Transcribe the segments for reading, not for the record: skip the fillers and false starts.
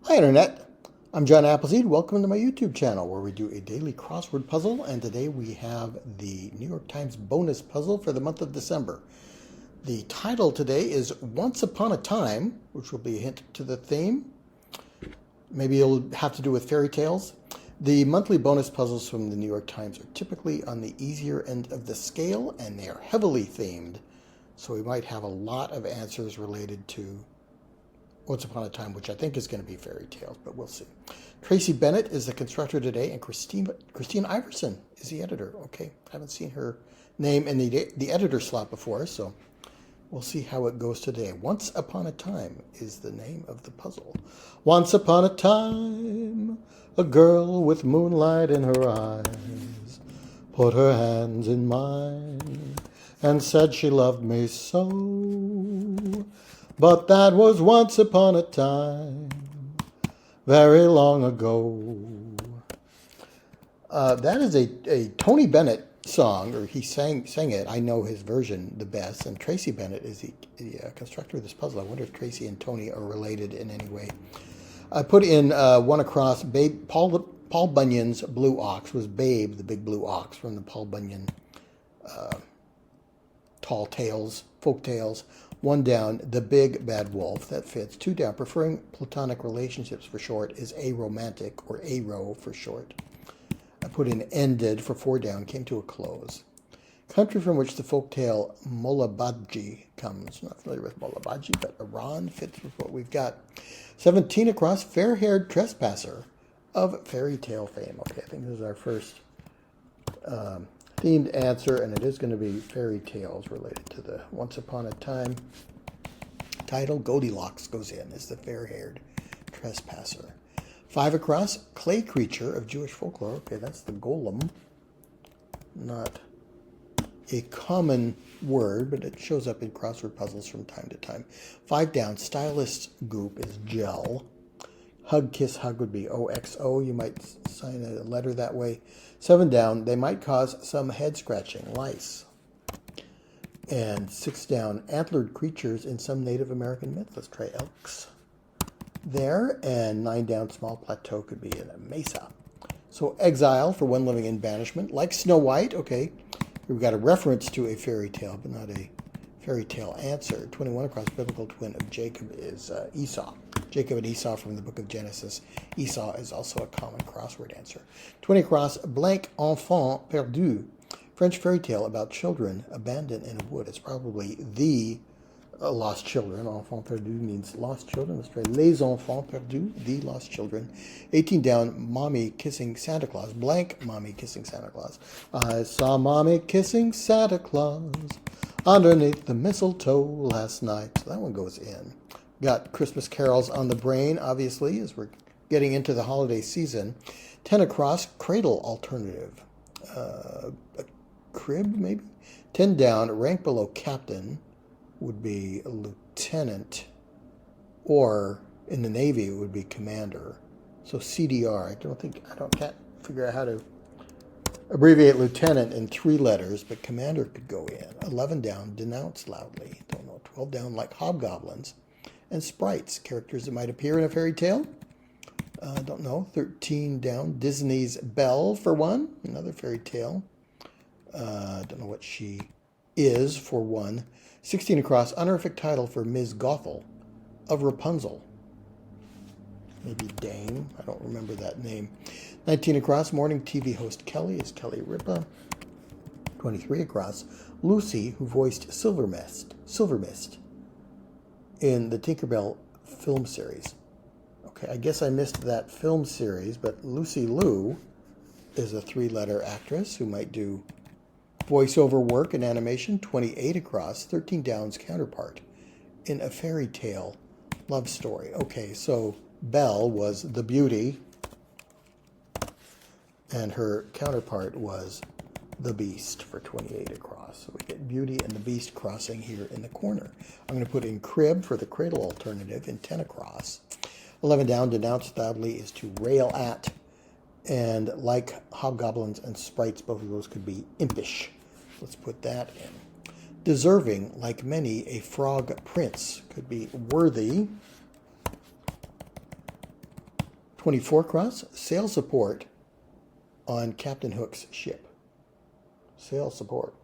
Hi Internet, I'm John Appleseed. Welcome to my YouTube channel where we do a daily crossword puzzle, and today we have the New York Times bonus puzzle for the month of December. The title today is Once Upon a Time, which will be a hint to the theme. Maybe it'll have to do with fairy tales. The monthly bonus puzzles from the New York Times are typically on the easier end of the scale, and they are heavily themed, so we might have a lot of answers related to Once Upon a Time, which I think is going to be fairy tales, but we'll see. Tracy Bennett is the constructor today, and Christine Iverson is the editor. Okay, I haven't seen her name in the editor slot before, so we'll see how it goes today. Once Upon a Time is the name of the puzzle. Once upon a time, a girl with moonlight in her eyes put her hands in mine and said she loved me so. But that was once upon a time, very long ago. That is a Tony Bennett song, or he sang it. I know his version the best, and Tracy Bennett is the constructor of this puzzle. I wonder if Tracy and Tony are related in any way. I put in one across. Babe, Paul Bunyan's Blue Ox was Babe, the big blue ox from the Paul Bunyan tall tales, folk tales. One down, the big bad wolf. That fits. Two down, preferring platonic relationships for short is aromantic, or aro for short. I put in ended for four down, came to a close. Country from which the folk tale Molabadji comes. Not familiar with Molabadji, but Iran fits with what we've got. 17 across, fair-haired trespasser of fairy tale fame. Okay, I think this is our first themed answer, and it is going to be fairy tales related to the Once Upon a Time title. Goldilocks goes in as the fair-haired trespasser. 5 across, clay creature of Jewish folklore. Okay, that's the golem. Not a common word, but it shows up in crossword puzzles from time to time. 5 down, stylist's goop is gel. Hug, kiss, hug would be OXO. You might sign a letter that way. 7 down, they might cause some head scratching, lice. And 6 down, antlered creatures in some Native American myth. Let's try elks there. And 9 down, small plateau could be in a mesa. So exile for one living in banishment, like Snow White. Okay, we've got a reference to a fairy tale, but not a fairy tale answer. 21 across, biblical twin of Jacob is Esau. Jacob and Esau from the book of Genesis. Esau is also a common crossword answer. 20 across, blank enfant perdu. French fairy tale about children abandoned in a wood. It's probably the lost children. Enfant perdu means lost children. Let's try les enfants perdus, the lost children. 18 down, mommy kissing Santa Claus. Blank mommy kissing Santa Claus. I saw mommy kissing Santa Claus underneath the mistletoe last night. So that one goes in. Got Christmas carols on the brain, obviously, as we're getting into the holiday season. 10 across, cradle alternative. A crib, maybe? 10 down, rank below captain would be a lieutenant, or in the Navy it would be commander. So CDR, can't figure out how to abbreviate lieutenant in 3 letters, but commander could go in. 11 down, denounce loudly. Don't know. 12 down, like hobgoblins. And sprites, characters that might appear in a fairy tale. Don't know. 13 down, Disney's Belle for one, another fairy tale. Don't know what she is for one. 16 across, honorific title for Ms. Gothel of Rapunzel. Maybe Dame, I don't remember that name. 19 across, morning TV host Kelly is Kelly Ripa. 23 across, Lucy, who voiced Silver Mist in the Tinkerbell film series. Okay, I guess I missed that film series, but Lucy Liu is a 3-letter actress who might do voiceover work in animation. 28 across, 13 down's counterpart in a fairy tale love story. Okay, so Belle was the beauty, and her counterpart was the Beast for 28 across. So we get Beauty and the Beast crossing here in the corner. I'm going to put in crib for the cradle alternative in 10 across. 11 down, denounce loudly is to rail at. And like hobgoblins and sprites, both of those could be impish. Let's put that in. Deserving, like many, a frog prince could be worthy. 24 across, sail support on Captain Hook's ship. Sail support.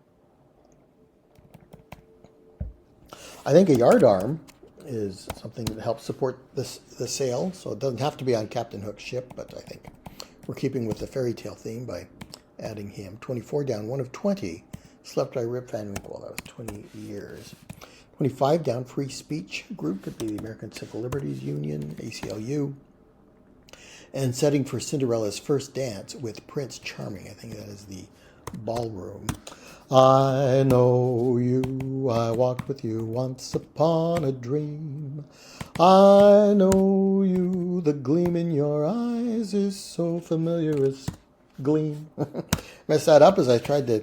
I think a yardarm is something that helps support the sail, so it doesn't have to be on Captain Hook's ship, but I think we're keeping with the fairy tale theme by adding him. 24 down, 1 of 20. Slept by Rip Van Winkle. That was 20 years. 25 down, free speech group could be the American Civil Liberties Union, ACLU. And setting for Cinderella's first dance with Prince Charming. I think that is the ballroom. I know you, I walked with you once upon a dream. I know you, the gleam in your eyes is so familiar as gleam. Messed that up as I tried to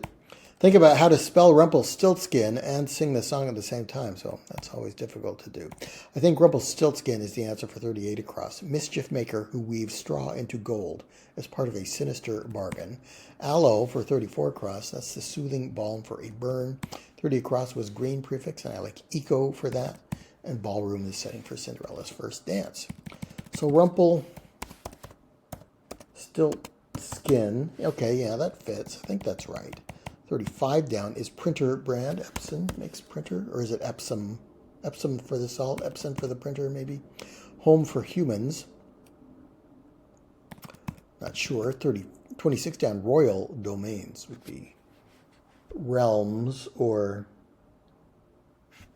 think about how to spell Rumpelstiltskin and sing the song at the same time, so that's always difficult to do. I think Rumpelstiltskin is the answer for 38 across. Mischief maker who weaves straw into gold as part of a sinister bargain. Aloe for 34 across, that's the soothing balm for a burn. 30 across was green prefix, and I like eco for that. And ballroom is setting for Cinderella's first dance. So Rumpelstiltskin, okay, yeah, that fits. I think that's right. 35 down is printer brand. Epson makes printer, or is it Epsom? Epsom for the salt, Epson for the printer, maybe. Home for humans. Not sure. 26 down, royal domains would be realms, or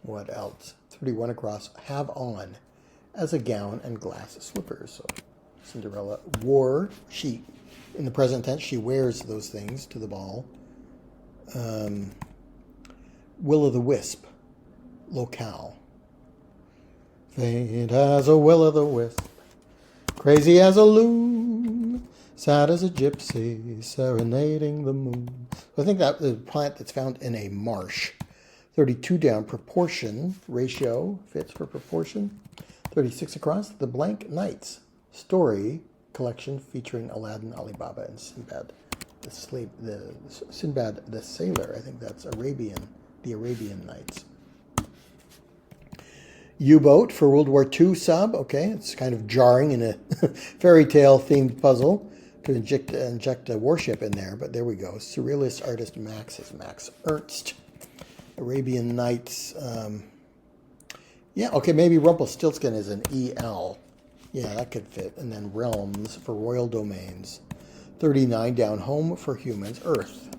what else? 31 across, have on as a gown and glass slippers. So Cinderella wore, in the present tense, she wears those things to the ball. Will-o'-the-wisp, locale. Faint as a will-o'-the-wisp, crazy as a loon, sad as a gypsy, serenading the moon. So I think that is a plant that's found in a marsh. 32 down, proportion, ratio, fits for proportion. 36 across, The Blank Nights, story collection featuring Aladdin, Alibaba, and Sinbad. Sinbad the Sailor, I think that's the Arabian Nights. U-boat for World War II sub, okay, it's kind of jarring in a fairy tale themed puzzle to inject a warship in there, but there we go. Surrealist artist Max is Max Ernst. Arabian Nights, yeah, okay, maybe Rumpelstiltskin is an EL. Yeah, that could fit. And then realms for royal domains. 39 down, home for humans, Earth.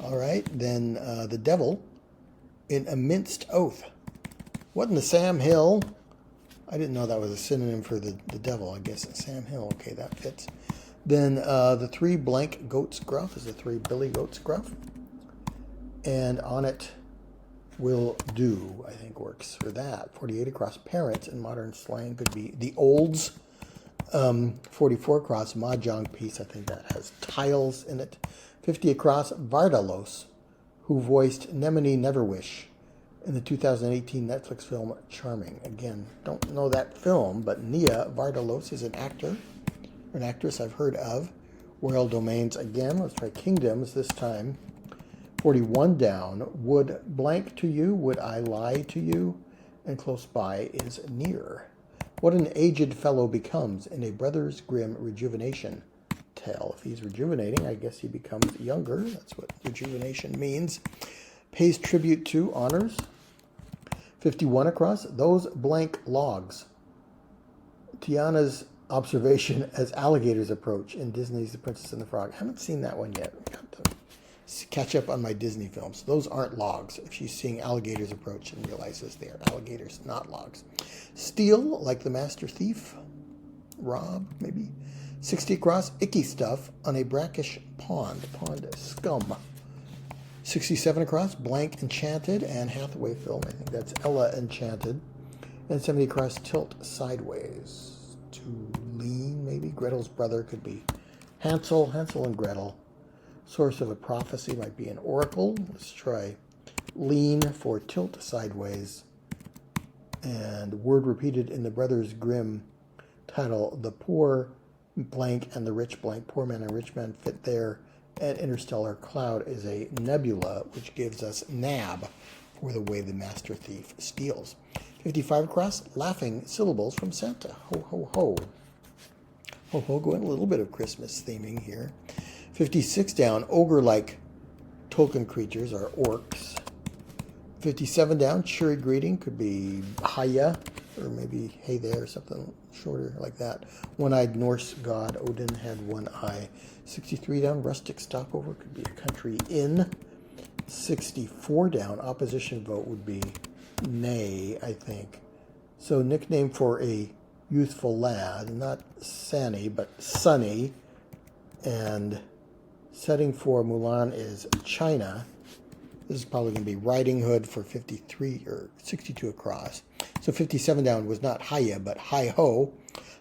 All right, then the devil in a minced oath. What in the Sam Hill? I didn't know that was a synonym for the devil. I guess it's Sam Hill. Okay, that fits. Then the 3 blank goats gruff is the 3 Billy Goats gruff. And on it will do, I think works for that. 48 across, parents in modern slang could be the olds. 44 across, mahjong piece, I think that has tiles in it. 50 across, Vardalos, who voiced Nemini Neverwish in the 2018 Netflix film Charming. Again, don't know that film, but Nia Vardalos is an actor, or an actress I've heard of. Royal domains again, let's try kingdoms this time. 41 down, would blank to you, would I lie to you? And close by is near. What an aged fellow becomes in a Brothers Grimm rejuvenation tale. If he's rejuvenating, I guess he becomes younger. That's what rejuvenation means. Pays tribute to, honors. 51 across, those blank logs. Tiana's observation as alligators approach in Disney's The Princess and the Frog. I haven't seen that one yet. I've got to catch up on my Disney films. Those aren't logs. If she's seeing alligators approach and realizes they are alligators, not logs. Steal, like the master thief. Rob, maybe. 60 across, icky stuff on a brackish pond. Pond scum. 67 across, blank enchanted, and Hathaway film. I think that's Ella Enchanted. And 70 across, tilt sideways. To lean, maybe. Gretel's brother could be Hansel and Gretel. Source of a prophecy might be an oracle. Let's try lean for tilt sideways. And word repeated in the Brothers Grimm title, the poor blank and the rich blank. Poor man and rich man fit there. And interstellar cloud is a nebula, which gives us nab for the way the master thief steals. 55 across, laughing syllables from Santa. Ho, ho, ho. Ho ho, going a little bit of Christmas theming here. 56 down, ogre-like Tolkien creatures are orcs. 57 down, cheery greeting, could be Haya, or maybe hey there, or something shorter like that. One-eyed Norse god Odin had one eye. 63 down, rustic stopover, could be a country inn. 64 down, opposition vote would be nay, I think. So nickname for a youthful lad, not Sanny, but Sunny. And setting for Mulan is China. This is probably going to be Riding Hood for 53 or 62 across. So 57 down was not Hiya, but hi-ho.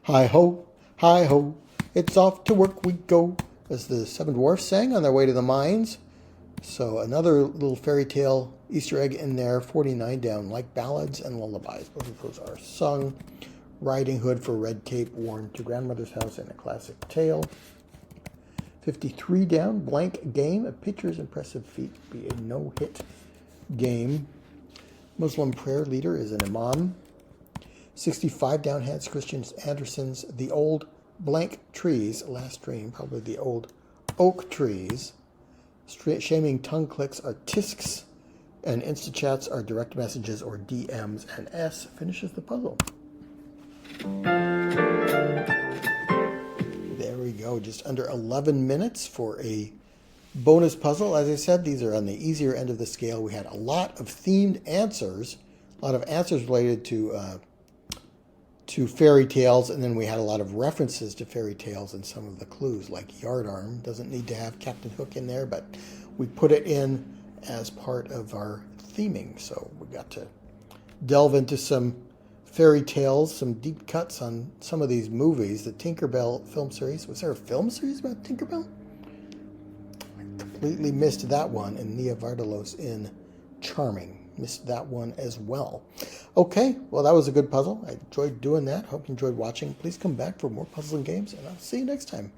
Hi-ho, hi-ho, it's off to work we go, as the Seven Dwarfs sang on their way to the mines. So another little fairy tale Easter egg in there. 49 down, like ballads and lullabies. Both of those are sung. Riding Hood for red cape worn to grandmother's house in a classic tale. 53 down, blank game. A pitcher's impressive feat be a no-hit game. Muslim prayer leader is an imam. 65 down, Hans Christian Andersen's The Old Blank Trees. Last dream, probably the old oak trees. Shaming tongue clicks are tisks. And Instachats are direct messages or DMs. And S finishes the puzzle. There we go, just under 11 minutes for a bonus puzzle. As I said, these are on the easier end of the scale. We had a lot of themed answers, a lot of answers related to fairy tales, and then we had a lot of references to fairy tales in some of the clues, like Yardarm. Doesn't need to have Captain Hook in there, but we put it in as part of our theming. So we got to delve into some fairy tales, some deep cuts on some of these movies. The Tinkerbell film series. Was there a film series about Tinkerbell? I completely missed that one. And Nia Vardalos in Charming. Missed that one as well. Okay, well, that was a good puzzle. I enjoyed doing that. Hope you enjoyed watching. Please come back for more puzzling games, and I'll see you next time.